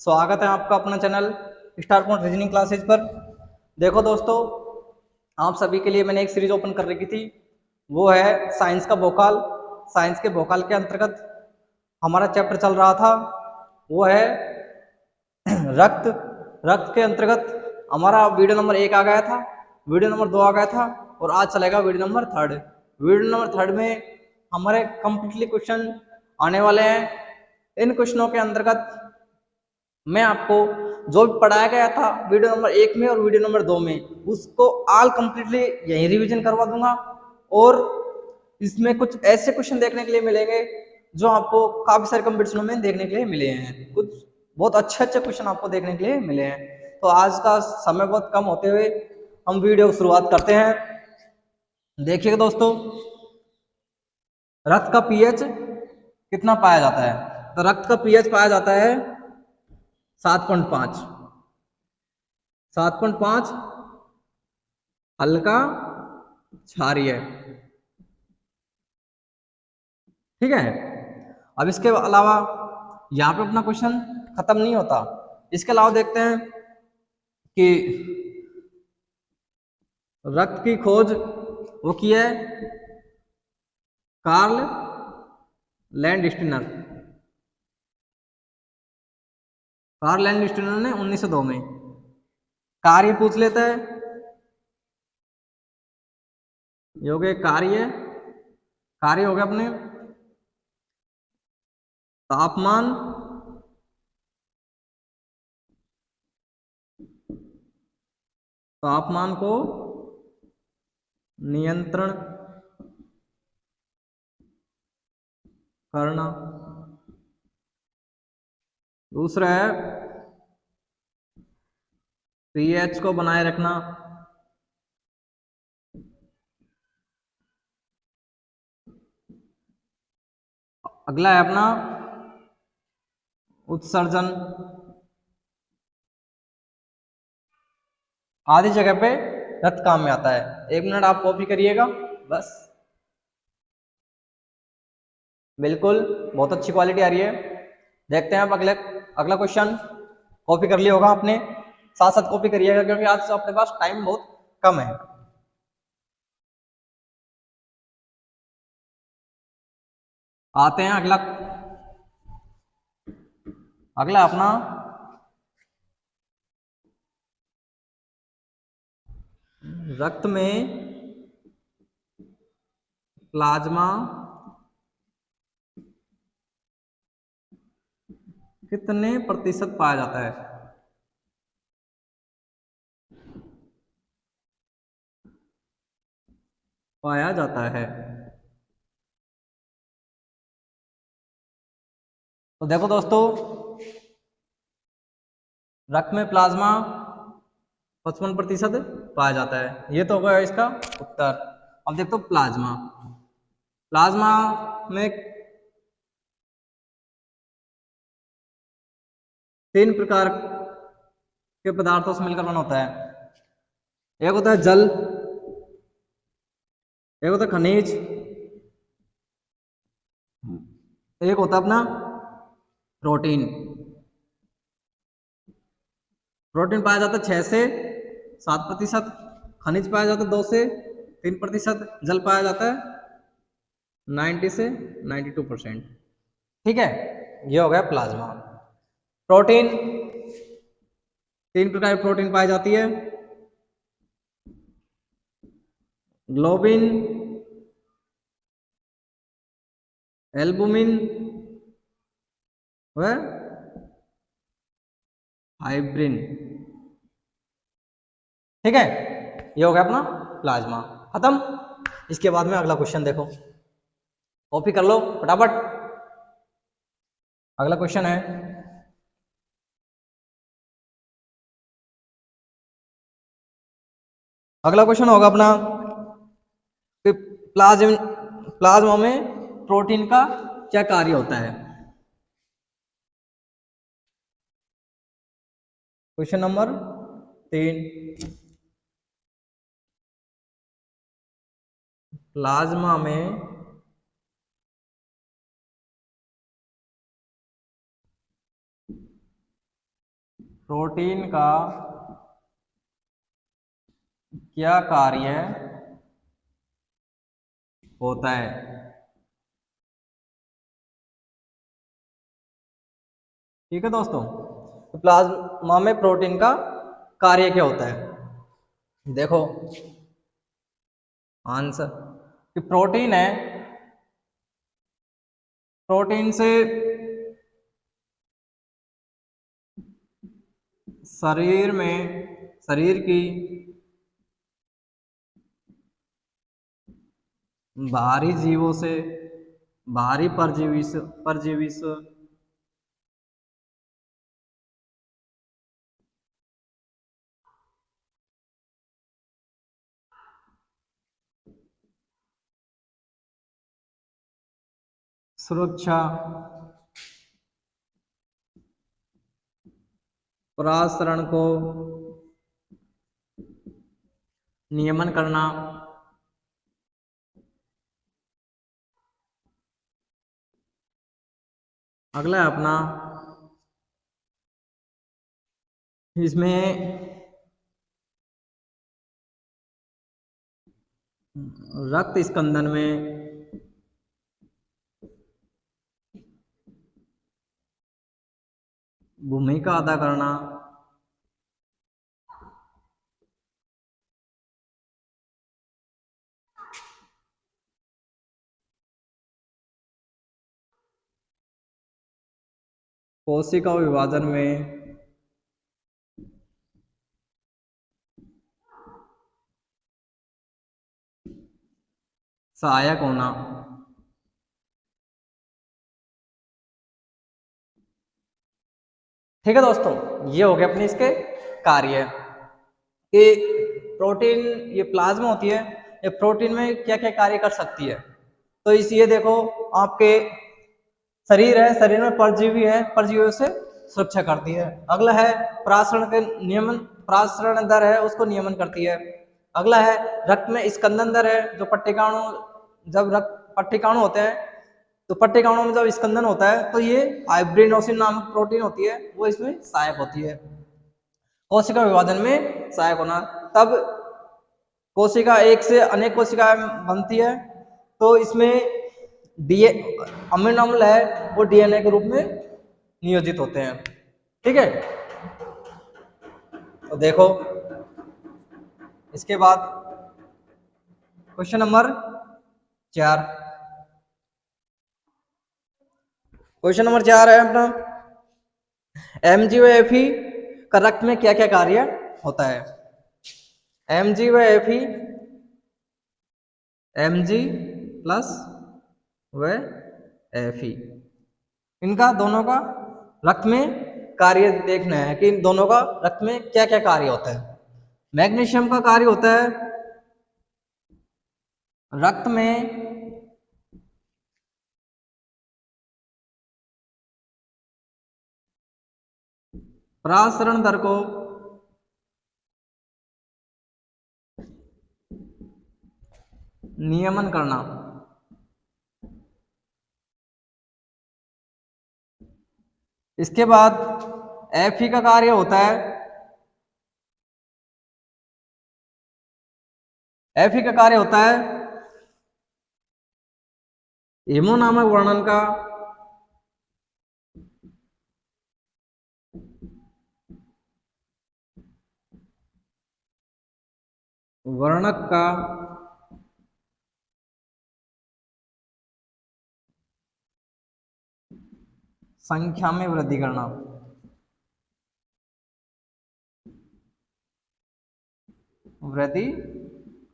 स्वागत है आपका अपना channel star point reasoning classes पर। देखो दोस्तों, आप सभी के लिए मैंने एक सीरीज ओपन कर रखी थी, वो है साइंस का वोकाल। साइंस के वोकाल के अंतर्गत हमारा चैप्टर चल रहा था, वो है रक्त। रक्त के अंतर्गत हमारा वीडियो नंबर 1 आ गया था, वीडियो नंबर 2 आ गया था और आज चलेगा वीडियो नंबर 3। वीडियो नंबर 3 में हमारे कंप्लीटली क्वेश्चन आने वाले हैं। इन क्वेश्चनों के अंतर्गत मैं आपको जो भी पढ़ाया गया था वीडियो नंबर 1 में और वीडियो नंबर 2 में, उसको ऑल कंप्लीटली यही रिवीजन करवा दूंगा। और इसमें कुछ ऐसे क्वेश्चन देखने के लिए मिलेंगे जो आपको काफी सारे कंपटीशनों में देखने के लिए मिले हैं। कुछ बहुत अच्छे अच्छे क्वेश्चन आपको देखने के लिए मिले हैं। तो आज का समय बहुत कम होते हुए हम वीडियो की शुरुआत करते हैं। देखिएगा दोस्तों, रक्त का पीएच कितना पाया जाता है? तो रक्त का पीएच पाया जाता है 7.5। 7.5 हल्का क्षारीय, ठीक है। अब इसके अलावा यहाँ पे अपना क्वेश्चन खत्म नहीं होता। इसके अलावा देखते हैं कि रक्त की खोज वो की है कार्ल लैंडस्टीनर। कार्ल लैंडस्टीनर ने 1902 में। कार्य पूछ लेता है, ये हो गए कार्य। कार्य हो गया अपने तापमान, तापमान को नियंत्रण करना। दूसरा है पीएच को बनाए रखना। अगला है अपना उत्सर्जन। आधी जगह पे रक्त काम में आता है। 1 मिनट आप कॉपी करिएगा बस। बिल्कुल बहुत अच्छी क्वालिटी आ रही है। देखते हैं अब अगला क्वेश्चन। कॉपी कर लिया होगा आपने, साथ साथ कॉपी करिएगा क्योंकि आज तो अपने पास टाइम बहुत कम है। आते हैं अगला। अगला अपना रक्त में प्लाज्मा कितने प्रतिशत पाया जाता है? पाया जाता है। तो देखो दोस्तों, रक्त में प्लाज्मा 55% पाया जाता है। ये तो होगा इसका उत्तर। अब देखो प्लाज्मा। प्लाज्मा में 3 प्रकार के पदार्थों से मिलकर बना होता है। एक होता है जल, एक होता है खनिज, एक होता है अपना प्रोटीन। प्रोटीन पाया जाता है 6 से 7%, खनिज पाया जाता है 2 से 3%, जल पाया जाता है 90 से 92%। ठीक है, ये हो गया प्लाज्मा। प्रोटीन, 3 प्रकार की प्रोटीन पाई जाती है। ग्लोबिन, एल्बुमिन व हाइब्रिन। ठीक है, ये हो गया अपना प्लाज्मा। खत्म। इसके बाद में अगला क्वेश्चन देखो, कॉपी कर लो फटाफट। अगला क्वेश्चन है अगला क्वेश्चन होगा अपना प्लाज्मा। प्लाज्मा में प्रोटीन का क्या कार्य होता है? Question number 3। प्लाज्मा में प्रोटीन का क्या कार्य होता है। ठीक है दोस्तों, तो प्लाज्मा में प्रोटीन का कार्य क्या होता है। देखो आंसर कि प्रोटीन है, प्रोटीन से शरीर की बाहरी जीवों से, बाहरी परजीवी से सुरक्षा, परासरण को नियमन करना, अगला है अपना इसमें रक्त स्कंदन में भूमिका अदा करना, कोशिका विभाजन में सहायक होना। ठीक है दोस्तों, ये हो गया अपने इसके कार्य कि प्रोटीन, ये प्लाज्मा होती है, ये प्रोटीन में क्या क्या कार्य कर सकती है। तो इस ये देखो आपके शरीर है, शरीर में परजीवी है, परजीवियों से सुरक्षा करती है। अगला है परासरण के नियमन, परासरण दर है उसको नियमन करती है। अगला है रक्त में स्कंदन दर है, जो पट्टिकाणु, जब रक्त पट्टिकाणु होते हैं तो पट्टिकाणु में जब स्कंदन होता है तो ये फाइब्रिनोसिन नामक प्रोटीन होती है, वो इसमें सहायक होती है। कोशिका विभाजन में सहायक होना, तब कोशिका एक से अनेक कोशिकाएं बनती है, तो इसमें डीए अमीनो अम्ल है वो डीएनए के रूप में नियोजित होते हैं। ठीक है, तो देखो इसके बाद क्वेश्चन नंबर 4, क्वेश्चन नंबर 4 है अपना एमजीओएफई का रक्त में क्या क्या कार्य होता है। एमजीओएफई, एमजी प्लस व एफई, इनका दोनों का रक्त में कार्य देखना है कि इन दोनों का रक्त में क्या क्या कार्य होता है। मैग्नीशियम का कार्य होता है रक्त में परासरण दर को नियमन करना। इसके बाद एफई का कार्य होता है, एफई का कार्य होता है हीमो नामक वर्णन का वर्णक का संख्या में वृद्धि करना। वृद्धि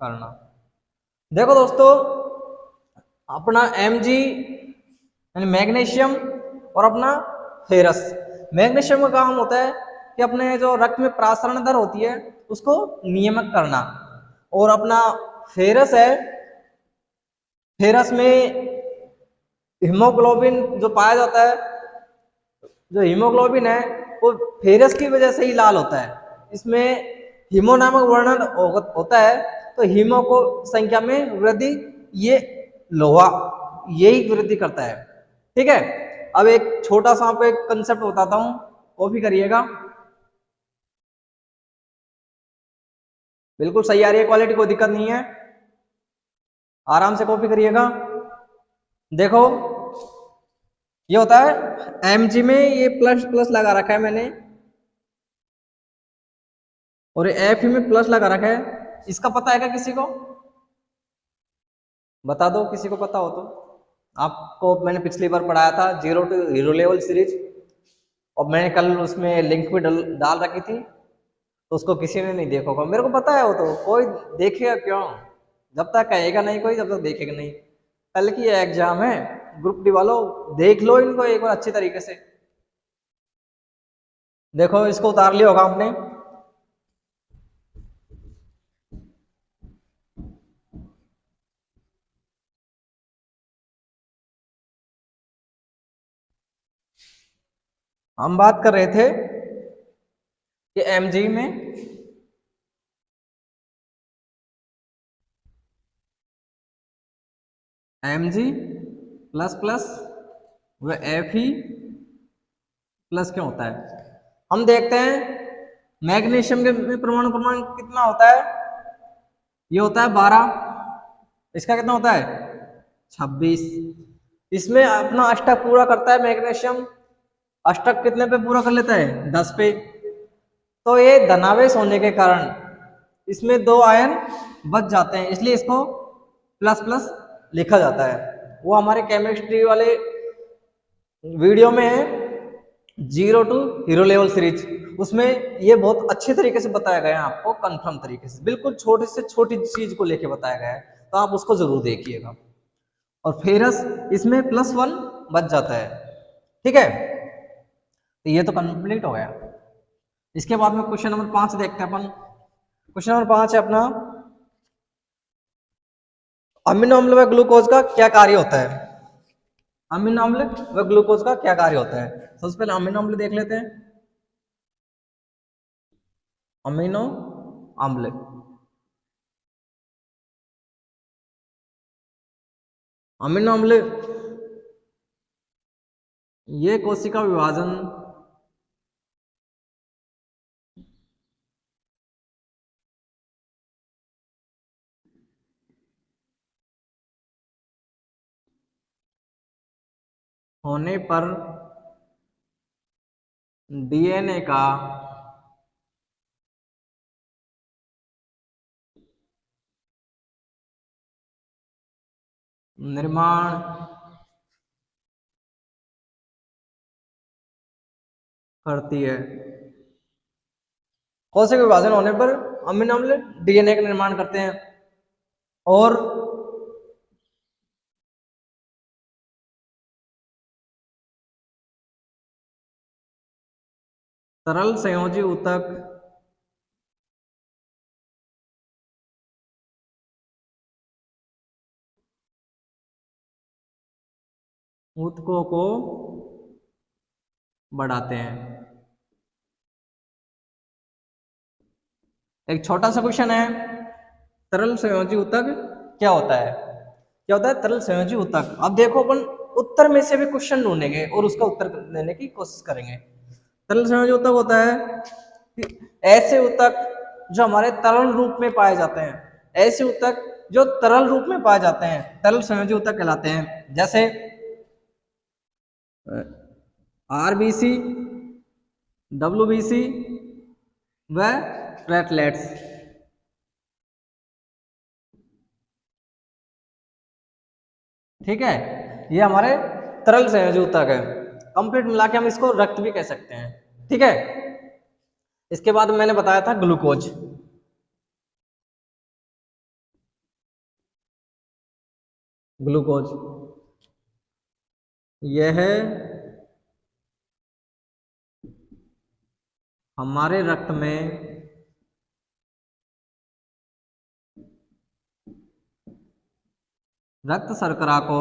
करना। देखो दोस्तों, अपना Mg यानी मैग्नीशियम और अपना फेरस, मैग्नीशियम का काम होता है कि अपने जो रक्त में प्रासरण दर होती है उसको नियमित करना, और अपना फेरस है, फेरस में हीमोग्लोबिन जो पाया जाता है, जो हीमोग्लोबिन है वो फेरस की वजह से ही लाल होता है। इसमें हीमो नामक वर्णन होता है, तो हीमो को संख्या में वृद्धि, ये लोहा यही वृद्धि करता है। ठीक है, अब एक छोटा सा आपको एक कंसेप्ट बताता हूँ, वो भी करिएगा। बिल्कुल सही आ रही है क्वालिटी, कोई दिक्कत नहीं है, आराम से कॉपी करिएगा। देखो ये होता है mg में, ये प्लस प्लस लगा रखा है मैंने, और एफ में प्लस लगा रखा है। इसका पता है क्या किसी को? बता दो किसी को पता हो तो। आपको मैंने पिछली बार पढ़ाया था zero to hero level series, और मैंने कल उसमें लिंक भी डाल रखी थी, तो उसको किसी ने नहीं देखा होगा। मेरे को पता है वो तो, कोई देखेगा क्यों, जब तक कहेगा नहीं कोई, जब तक देखेगा नहीं। कल की एग्जाम है, ग्रुप डी वालों देख लो इनको एक बार अच्छी तरीके से। देखो इसको उतार लिया होगा आपने। हम बात कर रहे थे कि mg में mg प्लस प्लस व एफ ही प्लस क्यों होता है। हम देखते हैं मैग्नीशियम के में परमाणु क्रमांक कितना होता है, ये होता है 12, इसका कितना होता है 26। इसमें अपना अष्टक पूरा करता है मैग्नीशियम, अष्टक कितने पे पूरा कर लेता है 10 पे। तो ये धनावेश होने के कारण इसमें 2 आयन बच जाते हैं, इसलिए इसको प्लस प्लस लिखा जाता है। वो हमारे केमिस्ट्री वाले वीडियो में है, zero to hero level series, उसमें ये बहुत अच्छे तरीके से बताया गया है आपको, कंफर्म तरीके से, बिल्कुल छोटी से छोटी चीज को लेके बताया गया है, तो आप उसको जरूर देखिएगा। और फेरस इसमें +1 बच जाता है, ठीक है। तो ये तो कंप्लीट हो गया। इसके बाद में क्वेश्चन नंबर 5 देखते हैं अपन। क्वेश्चन नंबर 5 है अपना, अमीनो अम्ल व ग्लूकोज का क्या कार्य होता है। अमीनो अम्ल व ग्लूकोज का क्या कार्य होता है। सबसे पहले अमीनो अम्ल देख लेते हैं। अमीनो अम्ल, अमीनो अम्ल ये कोशिका विभाजन होने पर डीएनए का निर्माण करती है। कोशिका विभाजन होने पर अमीनो अम्ल डीएनए का निर्माण करते हैं। और तरल संयोजी ऊतक ऊतकों को बढ़ाते हैं। एक छोटा सा क्वेश्चन है, तरल संयोजी ऊतक क्या होता है। क्या होता है तरल संयोजी ऊतक। अब देखो अपन उत्तर में से भी क्वेश्चन ढूंढेंगे और उसका उत्तर देने की कोशिश करेंगे। तरल संयोजी ऊतक होता है कि ऐसे ऊतक जो हमारे तरल रूप में पाए जाते हैं, ऐसे ऊतक जो तरल रूप में पाए जाते हैं तरल संयोजी ऊतक कहलाते हैं। जैसे आरबीसी, डब्ल्यूबीसी व प्लेटलेट्स, ठीक है। ये हमारे तरल संयोजी ऊतक है। कंप्लीट मिला के हम इसको रक्त भी कह सकते हैं, ठीक है। इसके बाद मैंने बताया था ग्लूकोज। ग्लूकोज यह हमारे रक्त में रक्त शर्करा को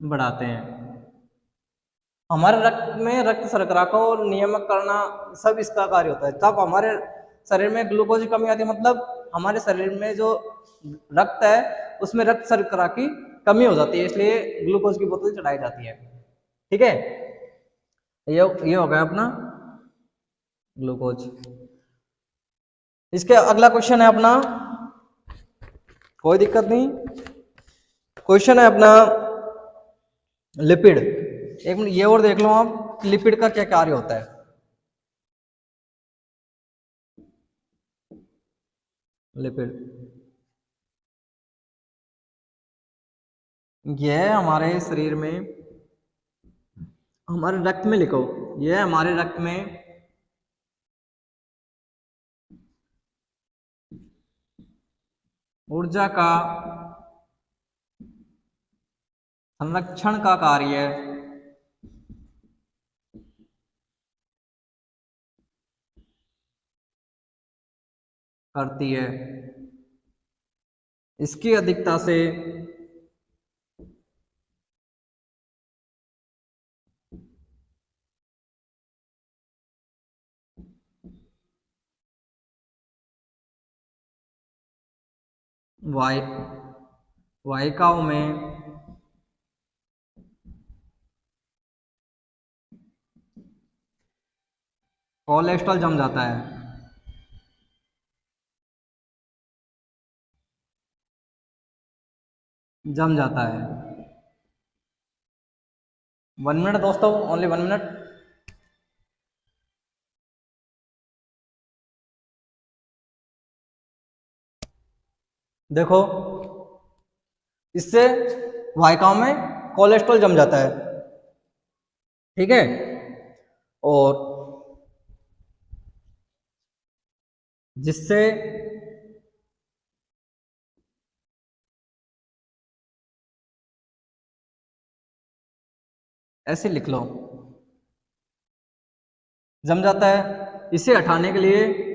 बढ़ाते हैं। हमारे रक्त में रक्त शर्करा को नियमित करना सब इसका कार्य होता है। तब हमारे शरीर में ग्लूकोज की कमी आती है, मतलब हमारे शरीर में जो रक्त है उसमें रक्त शर्करा की कमी हो जाती है, इसलिए ग्लूकोज की बोतल चढ़ाई जाती है। ठीक है, ये हो गया अपना ग्लूकोज। इसके अगला क्वेश्चन है अपना, कोई दिक्कत नहीं, क्वेश्चन है अपना लिपिड। एक मिनट ये और देख लो आप, लिपिड का क्या कार्य होता है। लिपिड यह हमारे शरीर में, हमारे रक्त में लिखो, यह हमारे रक्त में ऊर्जा का संरक्षण का कार्य करती है। इसकी अधिकता से वाय वाहिकाओं में कोलेस्ट्रॉल जम जाता है। जम जाता है। 1 मिनट दोस्तों, ओनली 1 मिनट। देखो, इससे वाहिकाओं में कोलेस्ट्रॉल जम जाता है। ठीक है, और जिससे ऐसे लिख लो, जम जाता है। इसे हटाने के लिए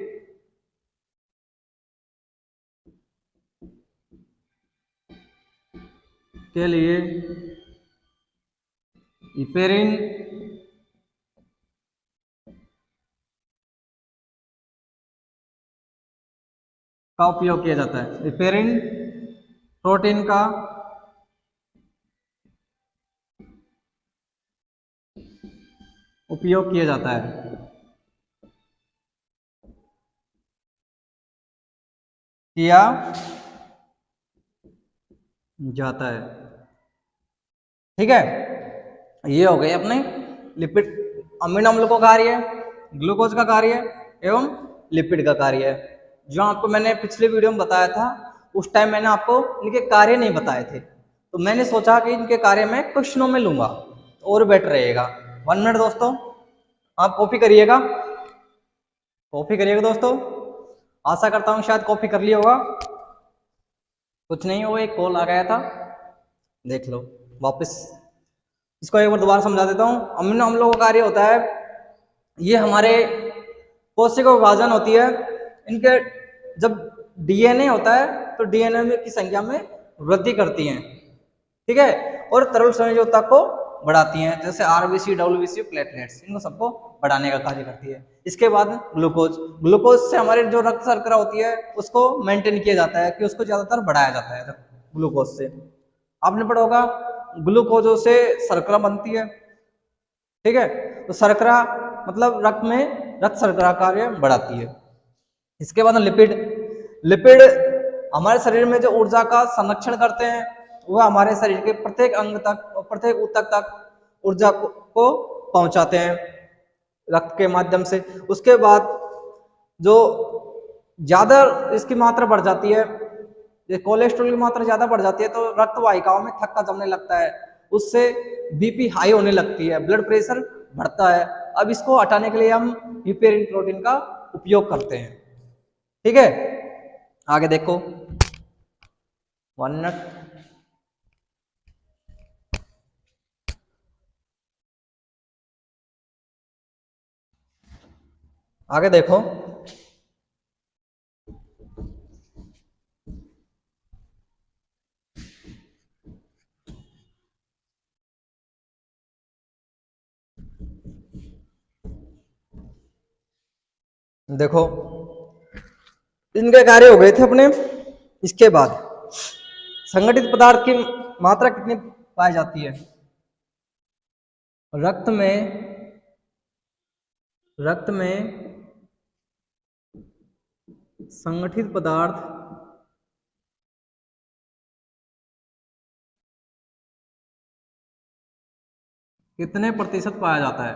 इपेरिन का उपयोग किया जाता है। इपेरिन प्रोटीन का उपयोग किया जाता है, किया जाता है। ठीक है, ये हो गए अपने लिपिड, अमीनो अम्ल का कार्य, ग्लूकोज का कार्य एवं लिपिड का कार्य। जो आपको मैंने पिछले वीडियो में बताया था, उस टाइम मैंने आपको इनके कार्य नहीं बताए थे, तो मैंने सोचा कि इनके कार्य मैं क्वेश्चनों में लूंगा तो और बेटर रहेगा। 1 मिनट दोस्तों, आप कॉपी करिएगा, कॉपी करिएगा दोस्तों। आशा करता हूँ शायद कॉपी कर लिया होगा। कुछ नहीं, वो एक कॉल आ गया था, देख लो वापस। इसको एक बार दोबारा समझा देता हूँ। अमीनो अम्लों का कार्य होता है, ये हमारे कोशिका विभाजन होती है, इनके जब डीएनए होता है तो डीएनए में की संख्या में वृद्धि करती हैं। ठीक है, और तरल संयोजकता को बढ़ाती हैं, जैसे आरबीसी, डब्ल्यूबीसी, प्लेटलेट्स, इनको सबको बढ़ाने का कार्य करती है। इसके बाद ग्लूकोज, ग्लूकोज से हमारे जो रक्त शर्करा होती है उसको मेंटेन किया जाता है, कि उसको ज्यादातर बढ़ाया जाता है ग्लूकोज से। आपने पढ़ा होगा ग्लूकोजो से शर्करा बनती है। ठीक है, तो शर्करा मतलब रक्त में रक्त शर्करा कार्य बढ़ाती है। इसके बाद लिपिड, लिपिड हमारे शरीर में जो ऊर्जा का संरक्षण करते हैं, वह हमारे शरीर के प्रत्येक अंग तक, प्रत्येक ऊतक तक ऊर्जा को पहुंचाते हैं रक्त के माध्यम से। उसके बाद जो ज्यादा इसकी मात्रा बढ़ जाती है, ये कोलेस्ट्रॉल की मात्रा ज्यादा बढ़ जाती है, तो रक्त वाहिकाओं में थक्का जमने लगता है, उससे बीपी हाई होने लगती है, ब्लड प्रेशर बढ़ता है। अब इसको हटाने के लिए हम यूपेरिन प्रोटीन का उपयोग करते हैं। ठीक है, आगे देखो, 1 मिनट। आगे देखो, देखो इनके कार्य हो गए थे अपने। इसके बाद संगठित पदार्थ की मात्रा कितनी पाई जाती है? रक्त में संगठित पदार्थ कितने प्रतिशत पाया जाता है?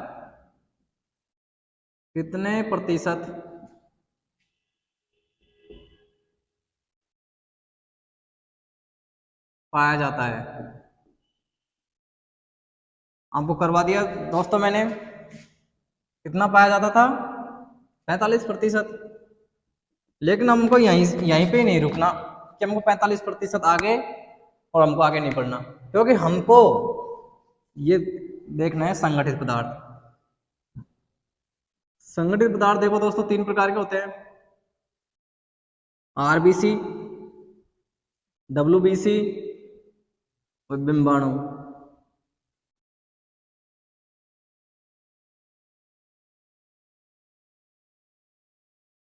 कितने प्रतिशत पाया जाता है? आपको करवा दिया दोस्तों मैंने। कितना पाया जाता था? 45%। लेकिन हमको यहीं यहीं पे ही नहीं रुकना कि हमको 45% आगे और हमको आगे नहीं बढ़ना, क्योंकि हमको ये देखना है संगठित पदार्थ। संगठित पदार्थ देखो दोस्तों तीन प्रकार के होते हैं, आरबीसी, डब्ल्यूबीसी और बिंबाणु।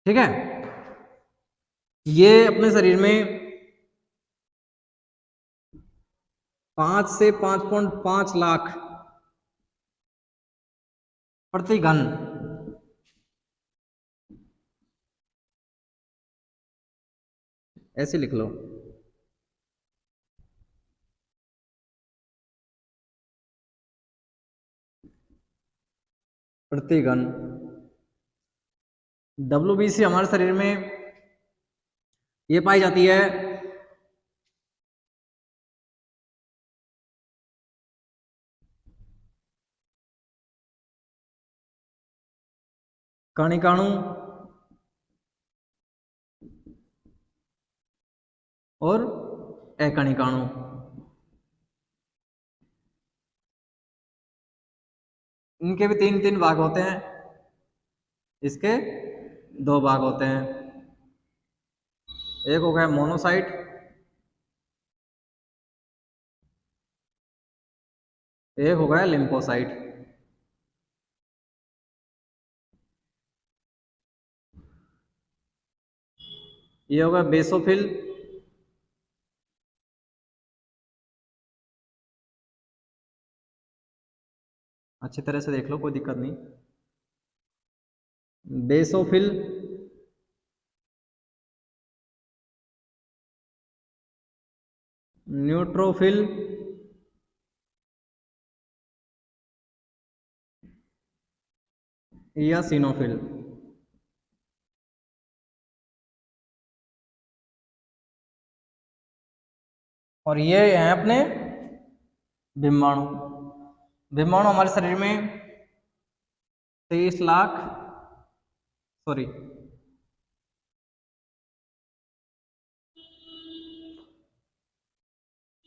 ठीक है, ये अपने शरीर में 5 से 5.5 लाख प्रति घन ऐसे लिख लो, प्रति घन। डब्ल्यूबीसी हमारे शरीर में ये पाई जाती है कणिकाणु और अकणिकाणु। इनके भी तीन तीन भाग होते हैं, इसके दो भाग होते हैं। एक हो गया मोनोसाइट, एक हो गया लिम्फोसाइट। ये होगा बेसोफिल, अच्छी तरह से देख लो कोई दिक्कत नहीं। बेसोफिल, न्यूट्रोफिल, या सिनोफिल। और ये हैं अपने बिम्बाणु। बिम्बाणु हमारे शरीर में 23 लाख, सॉरी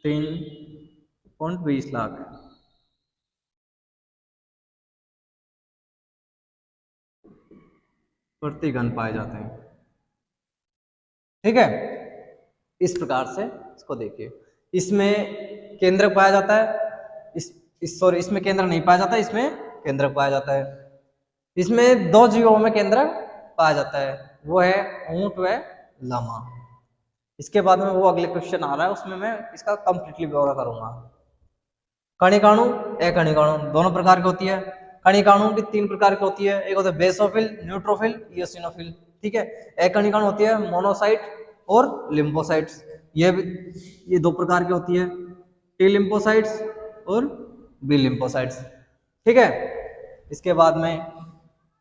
3.20 लाख प्रति घन पाए जाते हैं। ठीक है, इस प्रकार से इसको देखिए। इसमें केंद्रक पाया जाता है, इस सॉरी इसमें केंद्रक नहीं पाया जाता, इसमें केंद्रक पाया जाता है। इसमें दो जीवों में केंद्रक पाया जाता है, वो है ऊंट व लामा। इसके बाद में वो अगले क्वेश्चन आ रहा है, उसमें मैं इसका कंप्लीटली ब्यौरा करूंगा। कणिकाणु अकणिकाणु दोनों प्रकार की होती है। कणिकाणु भी तीन प्रकार की होती है, एक होता है बेसोफिल, न्यूट्रोफिल, इयोसिनोफिल। ठीक है, अकणिकाणु होती है मोनोसाइट और लिम्फोसाइट्स। ये दो प्रकार की होती है, टी लिम्फोसाइट्स और बी लिम्फोसाइट्स। ठीक है, इसके बाद में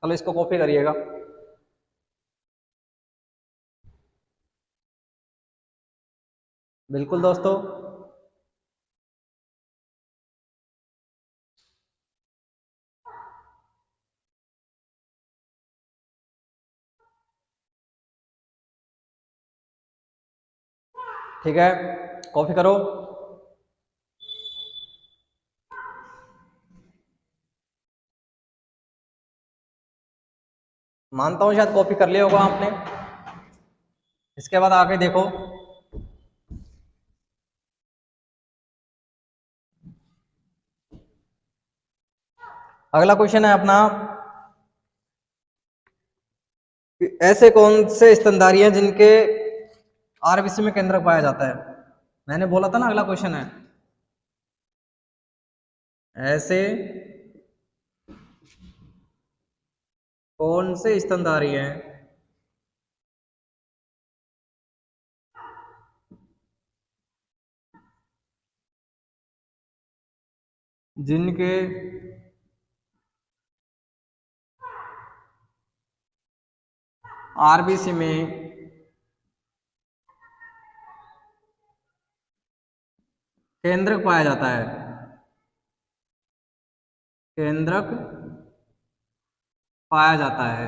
चलो इसको कॉपी करिएगा। बिल्कुल दोस्तों, ठीक है, कॉपी करो। मानता हूं शायद कॉपी कर लिया होगा आपने। इसके बाद आगे देखो, अगला क्वेश्चन है अपना, ऐसे कौन से स्तनधारी हैं जिनके आरबीसी में केंद्रक पाया जाता है? मैंने बोला था ना अगला क्वेश्चन है। ऐसे कौन से स्तनधारी हैं जिनके आरबीसी में केंद्रक पाया जाता है। केंद्रक पाया जाता है।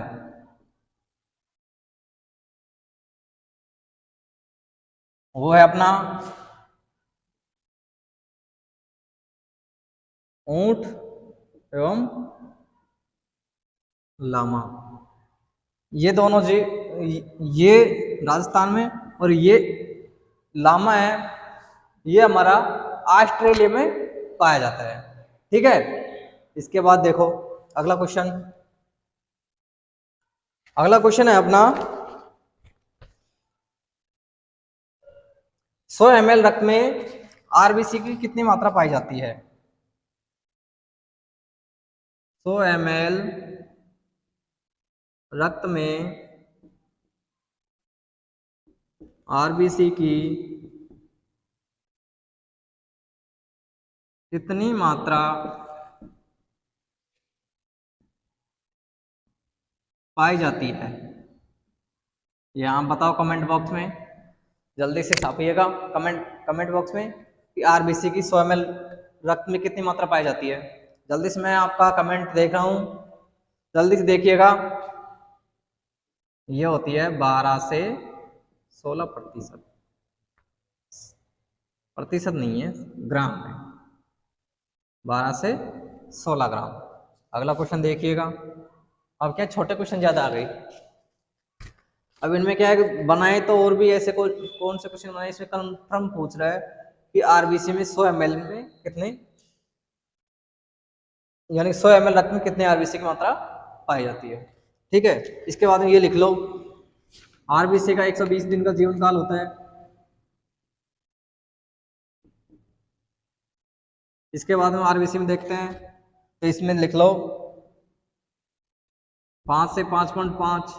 वो है अपना ऊंट एवं लामा। ये दोनों जी, ये राजस्थान में, और ये लामा है, ये हमारा ऑस्ट्रेलिया में पाया जाता है। ठीक है। इसके बाद देखो अगला क्वेश्चन। अगला क्वेश्चन है अपना 100 ml रक्त में आरबीसी की कितनी मात्रा पाई जाती है? 100 ml रक्त में आरबीसी की कितनी मात्रा पाई जाती है? ये आप बताओ कमेंट बॉक्स में, जल्दी से छापिएगा कमेंट कमेंट बॉक्स में कि आरबीसी की 100 ml रक्त में कितनी मात्रा पाई जाती है। जल्दी से मैं आपका कमेंट देख रहा हूँ, जल्दी से देखिएगा। ये होती है 12 से 16%। प्रतिशत नहीं है, ग्राम है। 12 से 16 ग्राम। अगला क्वेश्चन देखिएगा। अब क्या छोटे क्वेश्चन ज्यादा आ गई। अब इनमें क्या है कि बनाए तो और भी ऐसे कौन से क्वेश्चन बनाए, इसमें कंफर्म पूछ रहा है कि आरबीसी में 100 ml में कितने, यानी 100 ml रक्त में कितने आरबीसी की मात्रा पाई जाती है। ठीक है। इसके बाद में ये लिख लो, आरबीसी का 120 दिन का जीवन काल होता है। इसके बाद में आरबीसी में देखते हैं, तो इसमें लिख लो 5 से 5.5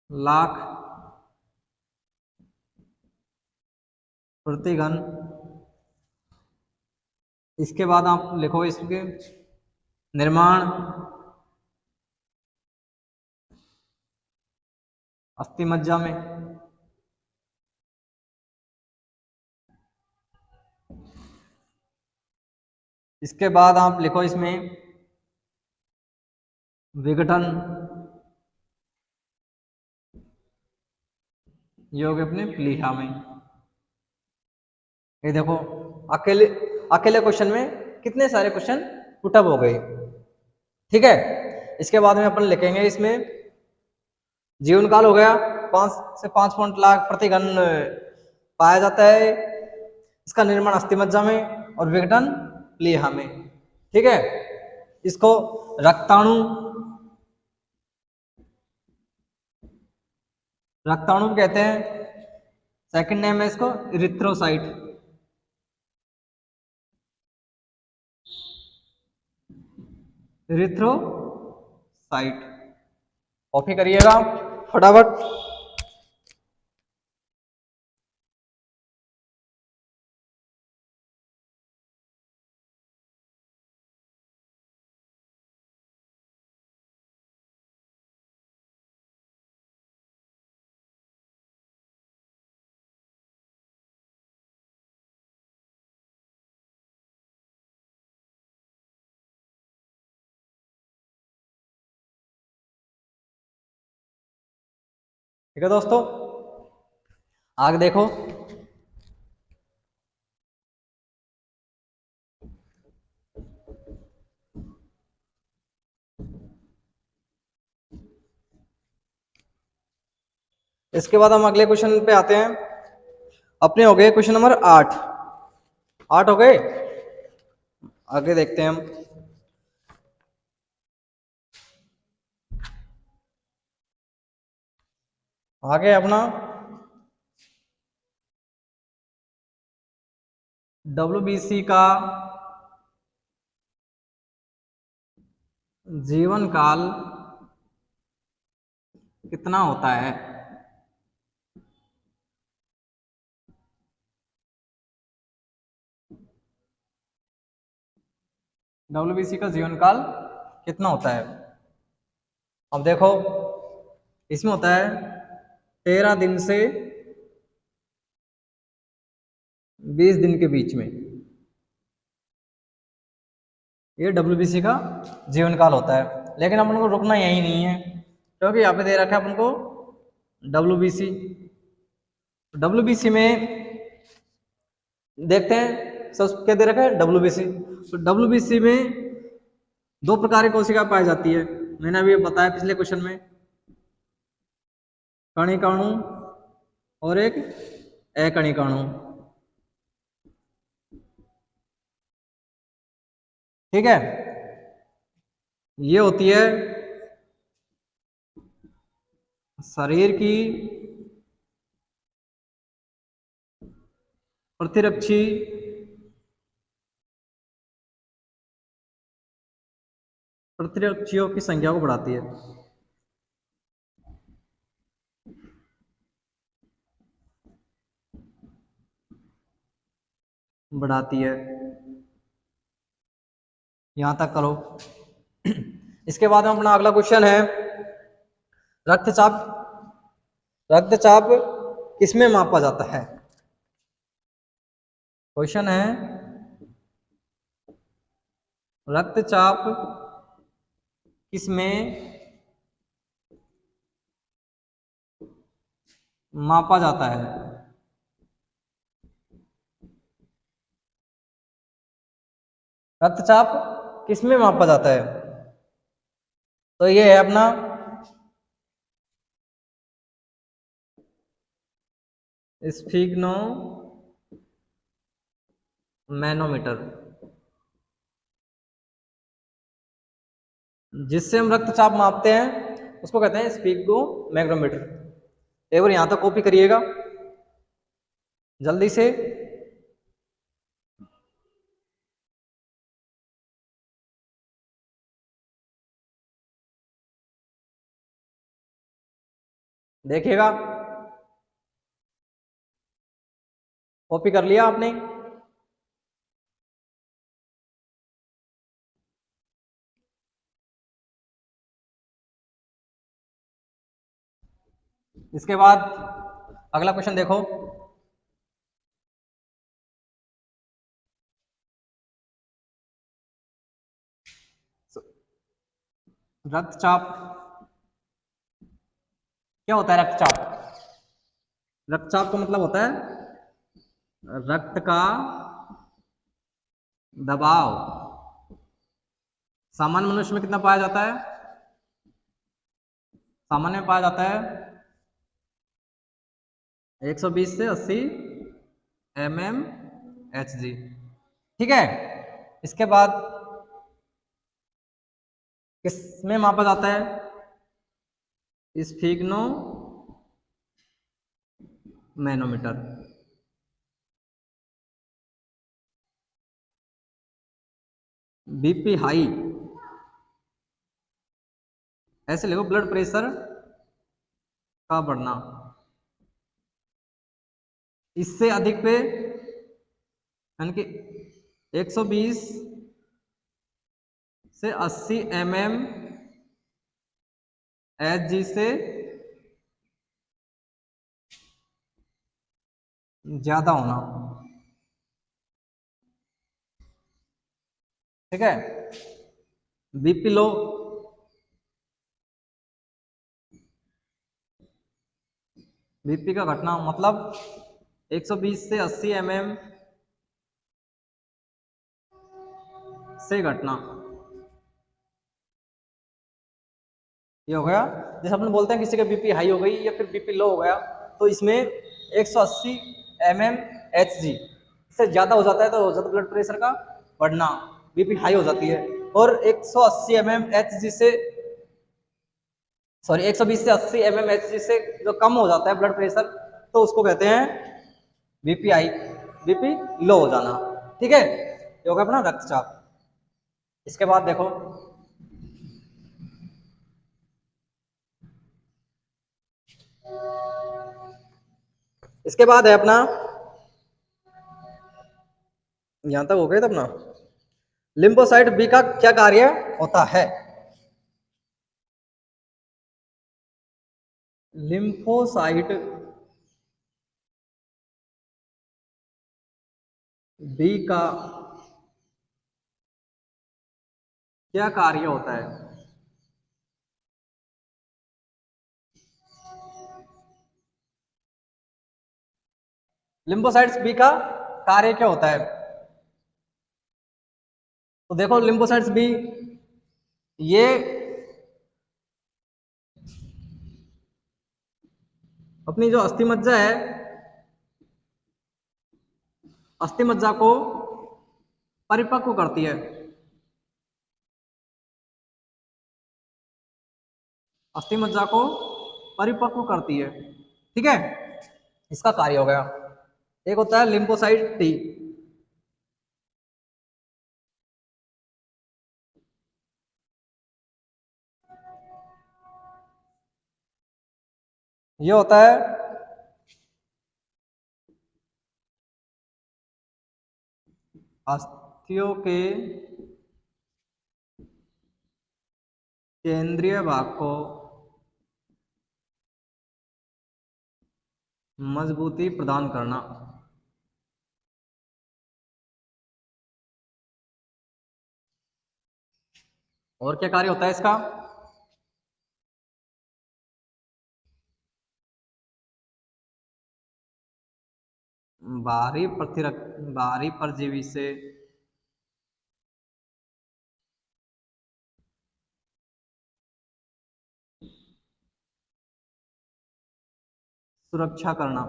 लाख प्रति घन। इसके बाद आप लिखो इसके निर्माण अस्थि मज्जा में। इसके बाद आप लिखो इसमें विघटन योग अपने प्लीहा में। ये देखो अकेले अकेले क्वेश्चन में कितने सारे क्वेश्चन पुटअप हो गए। ठीक है। इसके बाद में अपन लिखेंगे इसमें जीवन काल हो गया 5 से 5 लाख प्रति घन पाया जाता है। इसका निर्माण अस्थिमज्जा में और विघटन प्लीहा में। ठीक है। इसको रक्ताणु रक्ताणु कहते हैं। सेकंड नेम है इसको इरिथ्रोसाइट। इरिथ्रोसाइट। कॉपी करिएगा फटाफट। ठीक है दोस्तों, आगे देखो। इसके बाद हम अगले क्वेश्चन पे आते हैं। अपने हो गए क्वेश्चन नंबर 8। 8 हो गए। आगे देखते हैं हम। आगे अपना WBC का जीवन काल कितना होता है? WBC का जीवन काल कितना होता है? अब देखो, इसमें होता है 13 दिन से 20 दिन के बीच में। ये WBC का जीवन काल होता है। लेकिन अपन को रुकना यही नहीं है, क्योंकि यहाँ पे दे रखा है अपन को WBC। WBC में देखते हैं, सब क्या दे रखा है? WBC। तो WBC में दो प्रकार की कोशिका पाई जाती है, मैंने अभी बताया पिछले क्वेश्चन में, कणिकाणु और एक अकणिकाणु। ठीक है, ये होती है शरीर की प्रतिरक्षी प्रतिरक्षियों की संख्या को बढ़ाती है। बढ़ाती है, यहां तक करो। इसके बाद में अपना अगला क्वेश्चन है रक्तचाप। रक्तचाप किसमें मापा जाता है? क्वेश्चन है रक्तचाप किसमें मापा जाता है? रक्तचाप किसमें मापा जाता है? तो ये है अपना स्फिग्नो मैनोमीटर, जिससे हम रक्तचाप मापते हैं उसको कहते हैं स्फिग्नो मैग्नोमीटर। एक बार यहां तक कॉपी करिएगा जल्दी से। देखिएगा, कॉपी कर लिया आपने? इसके बाद अगला क्वेश्चन देखो, रक्तचाप क्या होता है? रक्तचाप, रक्तचाप का मतलब होता है रक्त का दबाव। सामान्य मनुष्य में कितना पाया जाता है? सामान्य में पाया जाता है 120 से 80 mmHg। ठीक है, इसके बाद किसमें मापा जाता है? स्फिग्नो मैनोमीटर। बीपी हाई, ऐसे लिखो ब्लड प्रेशर का बढ़ना, इससे अधिक पे यानी कि 120 से 80 mmHg से ज्यादा होना। ठीक है, बीपी लो, बीपी का घटना मतलब 120 से 80 से घटना। ये हो गया, जैसे अपन बोलते हैं किसी का बीपी हाई हो गई या फिर बीपी लो हो गया, तो इसमें 180 mmHg से ज़्यादा हो जाता है तो हो जाता है ब्लड प्रेशर का बढ़ना, बीपी हाई हो जाती है। और 180 mmHg सॉरी 120 से 80 mmHg से जो कम हो जाता है ब्लड प्रेशर, तो उसको कहते हैं बीपी लो हो जाना। ठीक है, ये होगा अपना रक्तचाप। इसके बाद देखो, इसके बाद है अपना, यहां तक हो गया था अपना लिम्फोसाइट बी का क्या कार्य होता है। लिम्फोसाइट बी का क्या कार्य होता है। लिम्फोसाइट्स बी का कार्य क्या होता है? तो देखो लिम्फोसाइट्स बी ये अपनी जो अस्थि मज्जा है, अस्थि मज्जा को परिपक्व करती है। अस्थि मज्जा को परिपक्व करती है। ठीक है, इसका कार्य हो गया। एक होता है लिम्फोसाइट टी, ये होता है अस्थियों के केंद्रीय भाग को मजबूती प्रदान करना। और क्या कार्य होता है इसका? बाहरी परजीवी से सुरक्षा करना।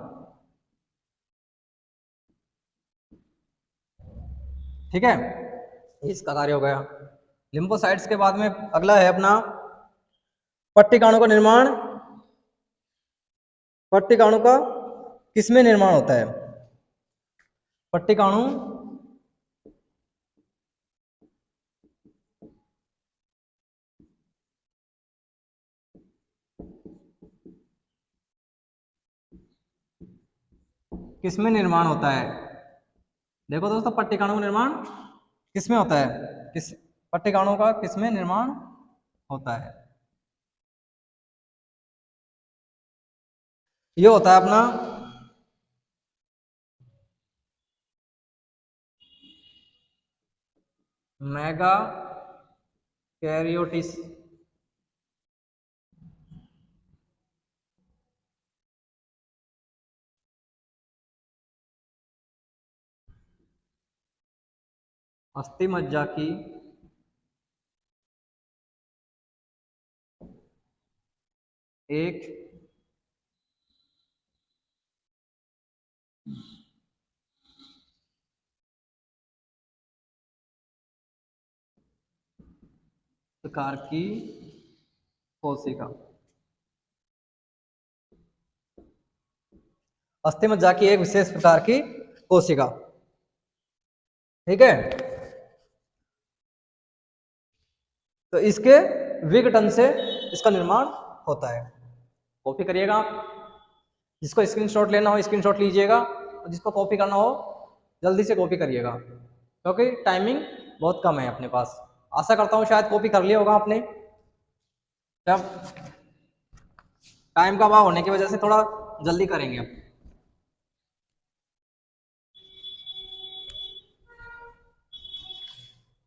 ठीक है, इसका कार्य हो गया। लिम्फोसाइट्स के बाद में अगला है अपना पट्टिकाणु का निर्माण। पट्टिकाणु का किसमें निर्माण होता है? पट्टिकाणु किसमें निर्माण होता है? देखो दोस्तों, पट्टिकाणु का निर्माण किसमें होता है? किस पट्टिकाणु का किसमें निर्माण होता है? ये होता है अपना मेगा कैरियोटिस। अस्थि मज्जा की एक प्रकार की कोशिका। अस्थि मज्जा की एक विशेष प्रकार की कोशिका। ठीक है, तो इसके विघटन से इसका निर्माण होता है। कॉपी करिएगा आप, जिसको स्क्रीनशॉट लेना हो स्क्रीनशॉट लीजिएगा, और जिसको कॉपी करना हो जल्दी से कॉपी करिएगा, क्योंकि टाइमिंग बहुत कम है अपने पास। आशा करता हूँ शायद कॉपी कर लिया होगा आपने। जब टाइम का अभाव होने की वजह से थोड़ा जल्दी करेंगे अब।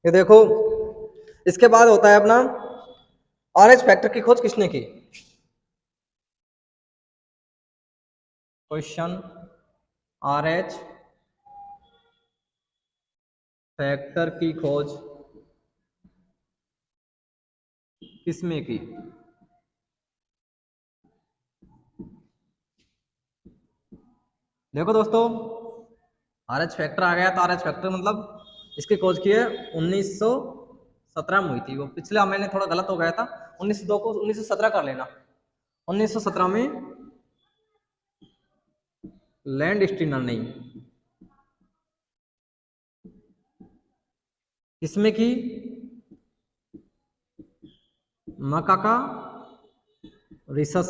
ये देखो, इसके बाद होता है अपना आरएच फैक्टर की खोज किसने की? क्वेश्चन, आरएच फैक्टर की खोज किसमें की? देखो दोस्तों, आरएच फैक्टर आ गया, तो आरएच फैक्टर मतलब इसकी खोज की है 1917 में हुई थी। वो पिछला मैंने थोड़ा गलत हो गया था, 1902 को 1917 कर लेना। 1917 में लैंड स्टीनर ने इसमें की मकाका रिसस,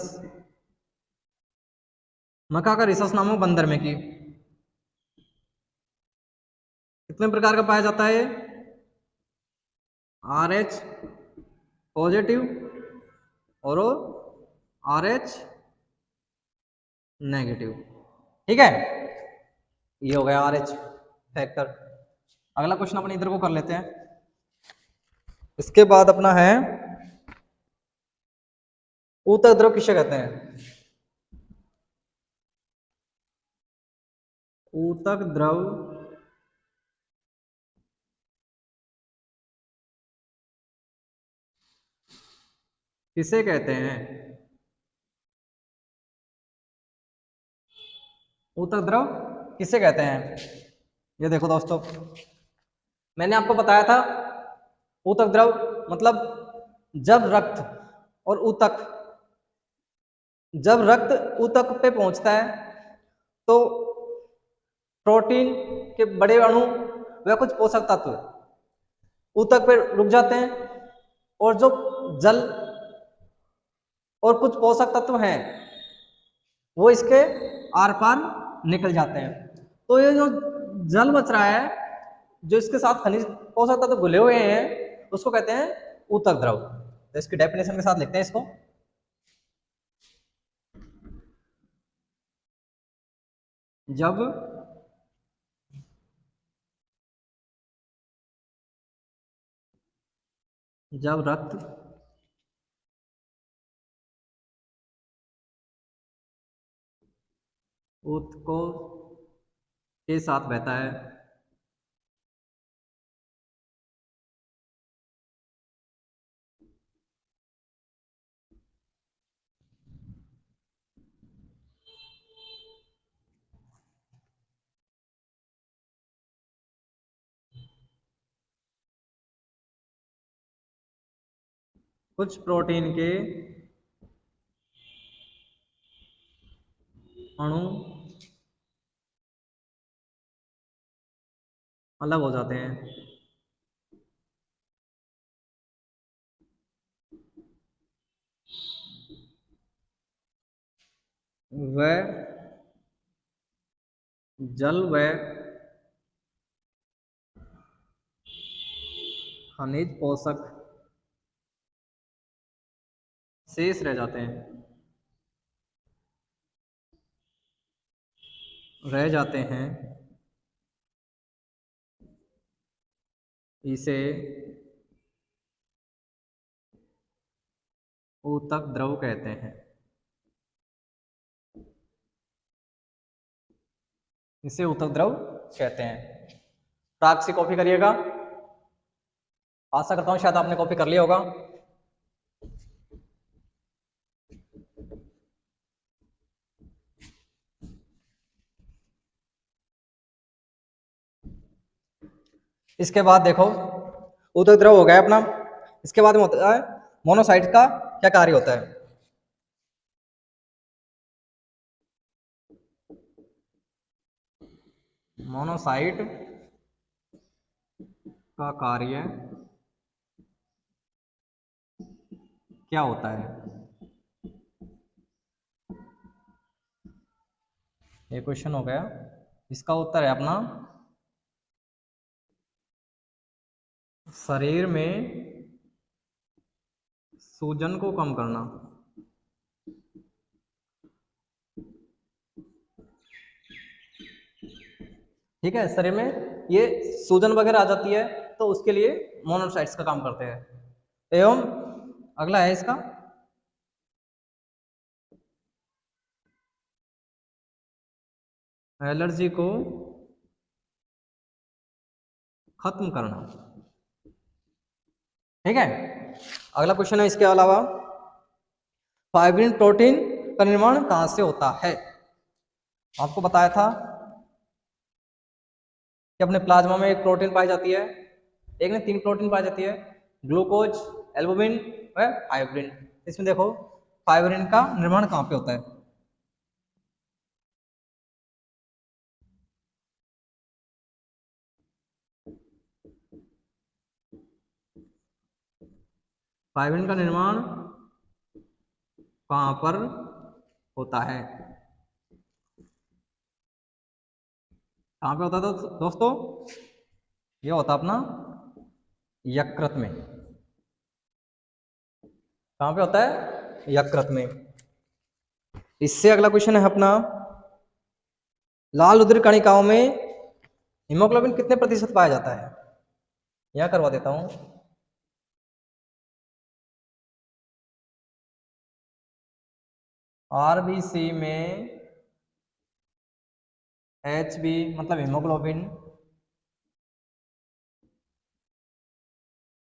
मकाका रिसस नामक बंदर में की। कितने प्रकार का पाया जाता है? RH पॉजिटिव और RH नेगेटिव। ठीक है, ये हो गया RH फैक्टर। अगला क्वेश्चन अपने इधर को कर लेते हैं। इसके बाद अपना है ऊतक द्रव किसे कहते हैं? ऊतक द्रव किसे कहते हैं? ऊतक द्रव किसे कहते हैं? ये देखो दोस्तों, मैंने आपको बताया था ऊतक द्रव मतलब जब रक्त और ऊतक, जब रक्त ऊतक पे पहुंचता है तो प्रोटीन के बड़े अणु व कुछ पोषक तत्व ऊतक पे रुक जाते हैं, और जो जल और कुछ पोषक तत्व हैं वो इसके आर पार निकल जाते हैं। तो ये जो जल बच रहा है, जो इसके साथ खनिज पोषक तत्व घुले हुए हैं, उसको कहते हैं ऊतक द्रव। तो इसकी डेफिनेशन के साथ लिखते हैं इसको। जब जब रक्त ऊतकों के साथ बहता है कुछ प्रोटीन के अणु अलग हो जाते हैं। वह जल व खनिज पोषक शेष रह जाते हैं, रह जाते हैं। इसे ऊतक द्रव कहते हैं। इसे ऊतक द्रव कहते हैं। प्राक से कॉपी करिएगा। आशा करता हूं शायद आपने कॉपी कर लिया होगा। इसके बाद देखो, ऊतक द्रव हो गया अपना। इसके बाद में होता है मोनोसाइट का क्या कार्य होता है? मोनोसाइट का कार्य क्या होता है? ये क्वेश्चन हो गया। इसका उत्तर है अपना शरीर में सूजन को कम करना। ठीक है, शरीर में ये सूजन वगैरह आ जाती है तो उसके लिए मोनोसाइट्स का काम करते हैं। एवं अगला है इसका एलर्जी को खत्म करना। ठीक है, अगला क्वेश्चन है इसके अलावा फाइब्रिन प्रोटीन का निर्माण कहां से होता है? आपको बताया था कि अपने प्लाज्मा में एक प्रोटीन पाई जाती है, एक ने 3 प्रोटीन पाई जाती है, ग्लूकोज, एल्बुमिन व फाइब्रिन। इसमें देखो फाइब्रिन का निर्माण कहाँ पे होता है? फाइब्रिन का निर्माण कहाँ पर होता है? कहाँ पे होता है दोस्तों? ये होता अपना यकृत में। कहाँ पे होता है? यकृत में। इससे अगला क्वेश्चन है अपना, लाल उदर कणिकाओं में हीमोग्लोबिन कितने प्रतिशत पाया जाता है? यह करवा देता हूं। आरबीसी में एच बी मतलब हीमोग्लोबिन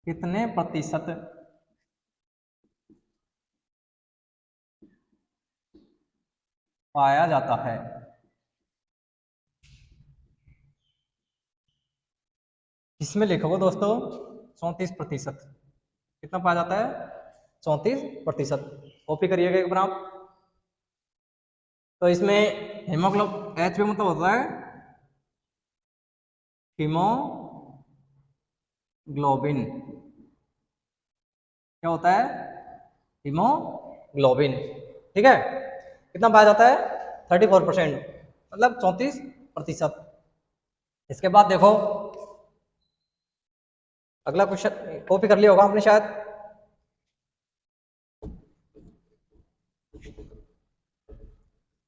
कितने प्रतिशत पाया जाता है? इसमें लिखोगे दोस्तों 34%। कितना पाया जाता है? 34%। कॉपी करिएगा एक बार आप। तो इसमें एच बी मतलब होता है हीमोग्लोबिन। क्या होता है? हीमोग्लोबिन। ठीक है, कितना पाया जाता है? 34%, मतलब 34%। इसके बाद देखो अगला क्वेश्चन, कॉपी कर लिया होगा आपने शायद।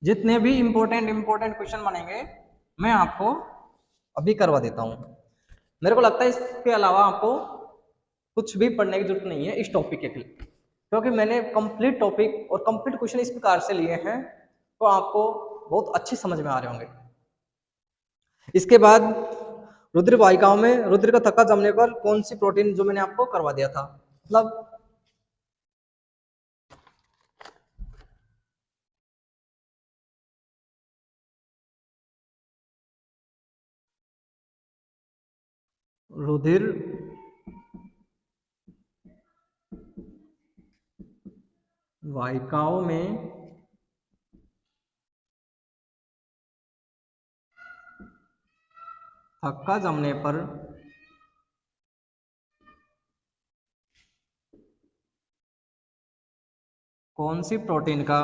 जितने भी इंपॉर्टेंट क्वेश्चन बनेंगे मैं आपको अभी करवा देता हूं। मेरे को लगता है इसके अलावा आपको कुछ भी पढ़ने की जरूरत नहीं है इस टॉपिक के लिए, क्योंकि मैंने कंप्लीट टॉपिक और कंप्लीट क्वेश्चन इस प्रकार से लिए हैं तो आपको बहुत अच्छे समझ में आ रहे होंगे। इसके बाद रुधिर वाहिकाओं में रुधिर का थक्का जमने पर कौन सी प्रोटीन, जो मैंने आपको करवा दिया था, मतलब रुधिर वाहिकाओं में थक्का जमने पर कौन सी प्रोटीन का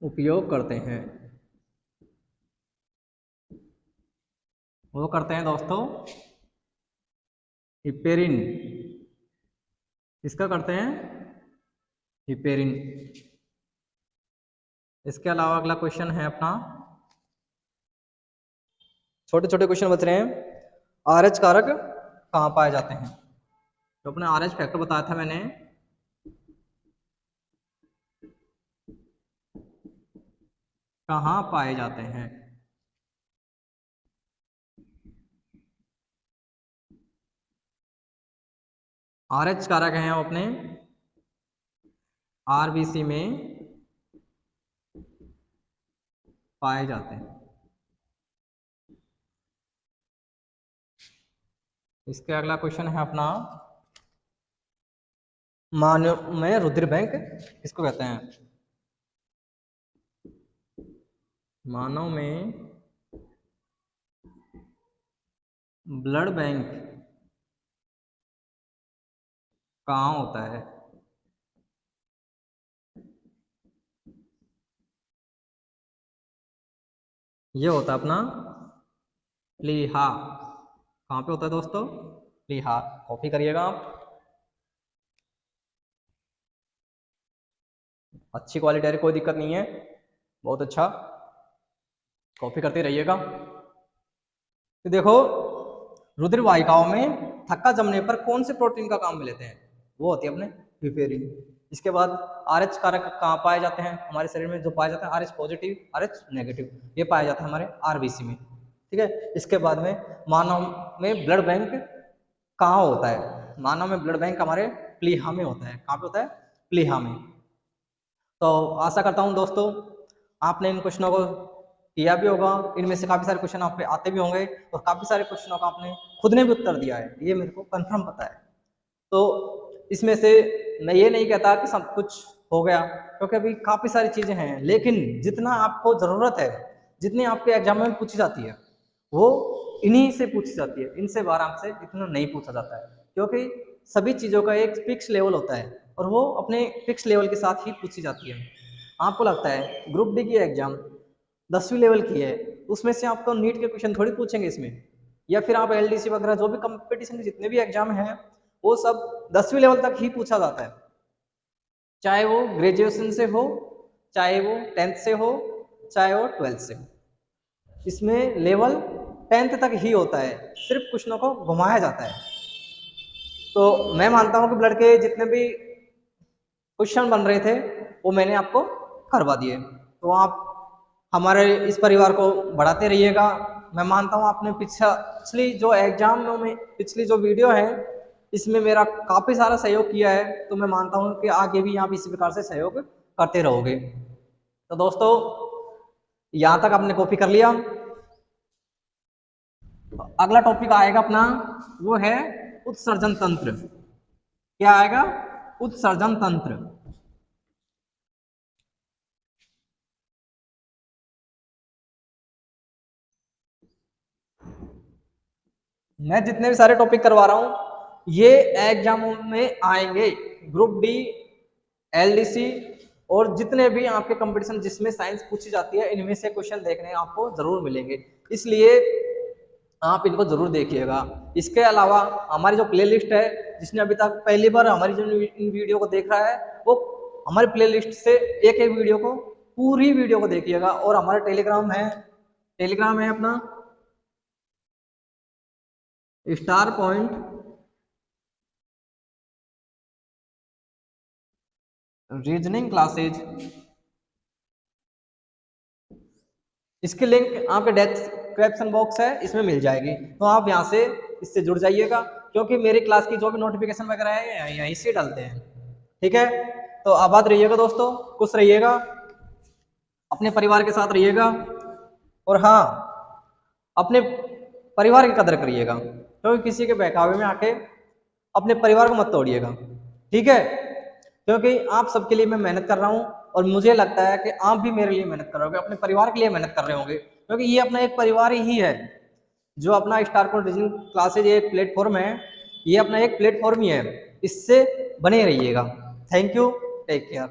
उपयोग करते हैं? वो करते हैं दोस्तों हिपेरिन। इसका करते हैं हिपेरिन। इसके अलावा अगला क्वेश्चन है अपना, छोटे छोटे क्वेश्चन बच रहे हैं। आरएच कारक कहाँ पाए जाते हैं? तो अपने आरएच फैक्टर बताया था मैंने, कहाँ पाए जाते हैं? आरएच कारक हैं वो अपने आरबीसी में पाए जाते हैं। इसके अगला क्वेश्चन है अपना, मानव में रुधिर बैंक किसको कहते हैं? मानव में ब्लड बैंक कहाँ होता है? ये होता है अपना प्लीहा। कहाँ पे होता है दोस्तों? प्लीहा। कॉपी करिएगा आप। अच्छी क्वालिटी है, कोई दिक्कत नहीं है, बहुत अच्छा, कॉपी करते रहिएगा। तो देखो रुधिर वाहिकाओं में थक्का जमने पर कौन से प्रोटीन का काम में लेते हैं? वो होती है अपने हिपेरिन। इसके बाद आरएच कारक कहाँ पाए जाते हैं हमारे शरीर में? जो पाए जाते हैं आरएच पॉजिटिव, आरएच नेगेटिव, ये पाए जाते हैं हमारे आरबीसी में। ठीक है, इसके बाद में मानव में ब्लड बैंक कहाँ होता है? मानव में ब्लड बैंक हमारे प्लीहा में होता है। कहाँ पे होता है? प्लीहा में। तो आशा करता हूँ दोस्तों आपने इन क्वेश्चनों को किया भी होगा, इनमें से काफ़ी सारे क्वेश्चन आप पे आते भी होंगे और काफ़ी सारे क्वेश्चनों का आपने खुद ने भी उत्तर दिया है, ये मेरे को कंफर्म पता है। तो इसमें से मैं ये नहीं कहता कि सब कुछ हो गया, क्योंकि अभी काफ़ी सारी चीज़ें हैं, लेकिन जितना आपको ज़रूरत है, जितनी आपके एग्जाम में पूछी जाती है, वो इन्हीं से पूछी जाती है, इनसे बाहर आपसे इतना नहीं पूछा जाता है, क्योंकि सभी चीज़ों का एक फिक्स लेवल होता है और वो अपने फिक्स लेवल के साथ ही पूछी जाती है। आपको लगता है ग्रुप डी की एग्जाम 10वीं लेवल की है, उसमें से आपको नीट के क्वेश्चन थोड़ी पूछेंगे इसमें, या फिर आप एलडीसी वगैरह जो भी कंपटीशन के जितने भी एग्जाम हैं वो सब 10वीं लेवल तक ही पूछा जाता है, चाहे वो ग्रेजुएशन से हो, चाहे वो 10th से हो, चाहे वो 12th से हो। इसमें लेवल 10th तक ही होता है, सिर्फ क्वेश्चनों को घुमाया जाता है। तो मैं मानता हूँ कि ब्लड के जितने भी क्वेश्चन बन रहे थे वो मैंने आपको करवा दिए, तो आप हमारे इस परिवार को बढ़ाते रहिएगा। मैं मानता हूँ आपने पिछली जो एग्जाम में पिछली जो वीडियो है इसमें मेरा काफ़ी सारा सहयोग किया है, तो मैं मानता हूँ कि आगे भी आप इसी प्रकार से सहयोग करते रहोगे। तो दोस्तों यहाँ तक आपने कॉपी कर लिया, अगला टॉपिक आएगा अपना, वो है उत्सर्जन तंत्र। क्या आएगा? उत्सर्जन तंत्र। मैं जितने भी सारे टॉपिक करवा रहा हूं ये एग्जामों में आएंगे, ग्रुप डी, एलडीसी और जितने भी आपके कंपटीशन जिसमें साइंस पूछी जाती है इनमें से क्वेश्चन देखने आपको जरूर मिलेंगे, इसलिए आप इनको जरूर देखिएगा। इसके अलावा हमारी जो प्लेलिस्ट है, जिसने अभी तक पहली बार हमारी जो इन वीडियो को देख रहा है वो हमारी प्लेलिस्ट से एक एक वीडियो को, पूरी वीडियो को देखिएगा। और हमारा टेलीग्राम है अपना स्टार पॉइंट रीजनिंग क्लासेज, इसकी लिंक आपके डिस्क्रिप्शन बॉक्स है इसमें मिल जाएगी, तो आप यहाँ से इससे जुड़ जाइएगा, क्योंकि मेरी क्लास की जो भी नोटिफिकेशन वगैरह है यहीं से डालते हैं। ठीक है, तो आबाद रहिएगा दोस्तों, खुश रहिएगा, अपने परिवार के साथ रहिएगा, और हाँ अपने परिवार की कदर करिएगा, क्योंकि किसी के बहकावे में आके अपने परिवार को मत तोड़िएगा। ठीक है, क्योंकि आप सबके लिए मैं मेहनत कर रहा हूँ और मुझे लगता है कि आप भी मेरे लिए मेहनत कर रहे होगे, अपने परिवार के लिए मेहनत कर रहे होंगे, क्योंकि ये अपना एक परिवार ही है। जो अपना स्टार पॉइंट रीजनिंग क्लासेज एक प्लेटफॉर्म है, ये अपना एक प्लेटफॉर्म ही है, इससे बने रहिएगा। Thank you, take care.